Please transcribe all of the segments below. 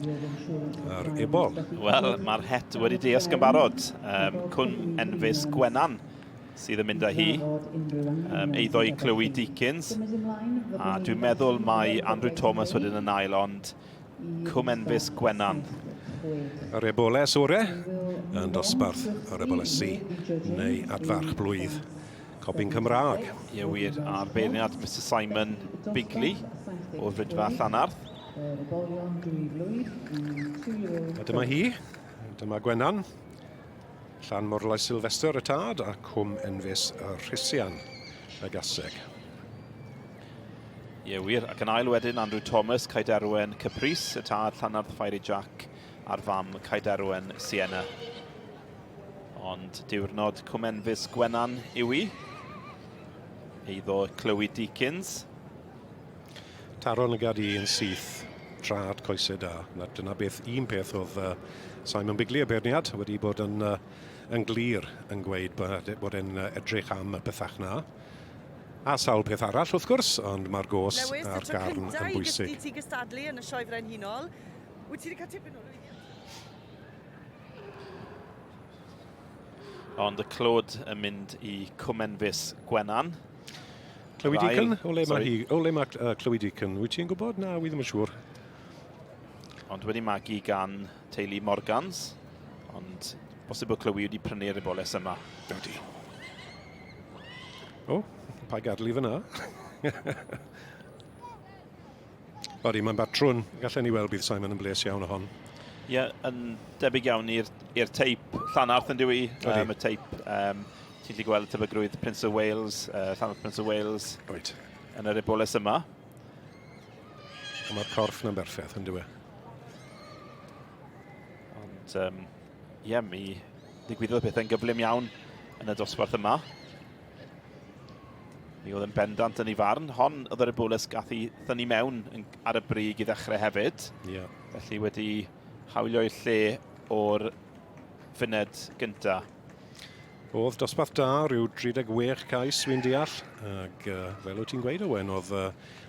Yr ebol. Wel, mae'r het wedi deall yn barod. Cwn enfys Gwenan sydd yn mynd â hi. Eiddo i Chloe Deakins. A dwi'n meddwl mae Andrew Thomas wedyn yn ail, ond Cwm enfys Gwenan. Yr Eboles ore yn dosbarth yr Eboles C, neu adfarch blwydd Cobiau Cymreig. Ie wir, a'r beirniad Mr Simon Bigley o Frydfa Llanarth. A dyma hi, dyma Gwenan, Llan Morlau Sylvester y tad a Cwm enfys y Rhisian y Gaseg. Ie wir, ac yn ail wedyn Andrew Thomas, Caiderwen Caprice, y tad Llanarth Fiery Jack a'r fam Caiderwen Sienna. Ond diwrnod Cwm enfys Gwenan yw i. Eiddo Chloe Deakins. Taron y gad i yn syth trad coesau da. Dyna beth un peth oedd Simon Bigley y beirniad wedi bod yn glir yn gweud bod e'n edrych am y bethach na. A sawl peth arall wrth gwrs, ond mae'r gos a'r garn yn bwysig. Lewis, ti gystadlu yn y sioe frenhinol. Wyt ti wedi cael tipyn o'r wyliau? Ond y clod yn mynd i Cwm enfys Gwenan. Chloe Deacon? O le mae Chloe Deacon? Wyt ti'n gwybod? Na, wy ddim yn siŵr. Ond wedi magu gan teulu Morgans. Ond bosib bod Chloe wedi prynu'r eboles yma. Ydy. O, pa gadlu fyna. Odi, mae'n batrwn. Gallen ni weld bydd Simon yn bles iawn o hon. Ie, yn debyg iawn i'r teip Llanarth yn diwy. Y teip, ti'n gallu gweld tebygrwydd Prince of Wales, Llanarth Prince of Wales yn yr eboles yma. A mae'r corff na'n berffaith yn diwy. Ond, ie, mi ddigwyddodd pethau'n gyflym iawn yn y dosbarth yma. Mi oedd yn bendant yn ei farn. Hon oedd yr eboles gath i ddynnu mewn ar y brig i ddechrau hefyd. Felly wedi hawlio i'r lle o'r funed gyntaf. Oedd dosbarth da, rhyw 36 cais dwi'n deall. Ac fel wyt ti'n gweud Owen, oedd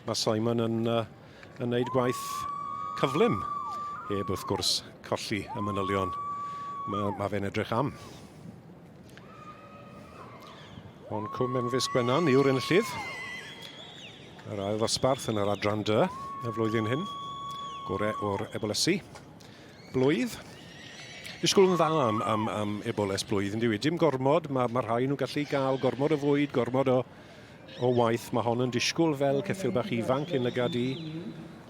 mae Simon yn neud gwaith cyflym. Heb wrth gwrs colli y manylion. Mae fe'n edrych am. Ond Cwm enfys Gwenan yw'r enillydd. Yr ail ddosbarth yn yr adran dy y flwyddyn hyn. Gore o'r Eboles C. Blwydd. Disgwyl yn dda am Eboles Blwydd. Dim gormod, mae rhai nhw'n gallu gael gormod o fwyd, gormod o waith. Mae hon yn disgwyl fel ceffyl bach ifanc yn y gad i.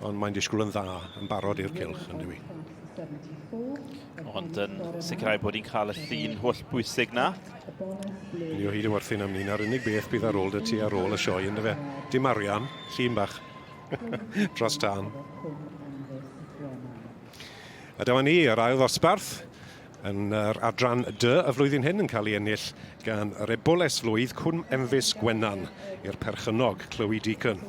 Ond mae'n disgwyl yn dda, yn barod i'r cylch yn diwy. Ond yn sicrhau bod hi'n cael y llun holl bwysig na. Ni o hyd yn werthu'n am ni'n ar unig beth bydd ar ôl dy ti ar ôl y sioe, ynddo fe? Dim arian, llun bach. Dros tân. A dyma ni, yr ail ddosbarth yn yr adran dy y flwyddyn hyn yn cael ei ennill gan yr Eboles Blwydd Cwm enfys Gwenan i'r perchynog Chloe Deacon.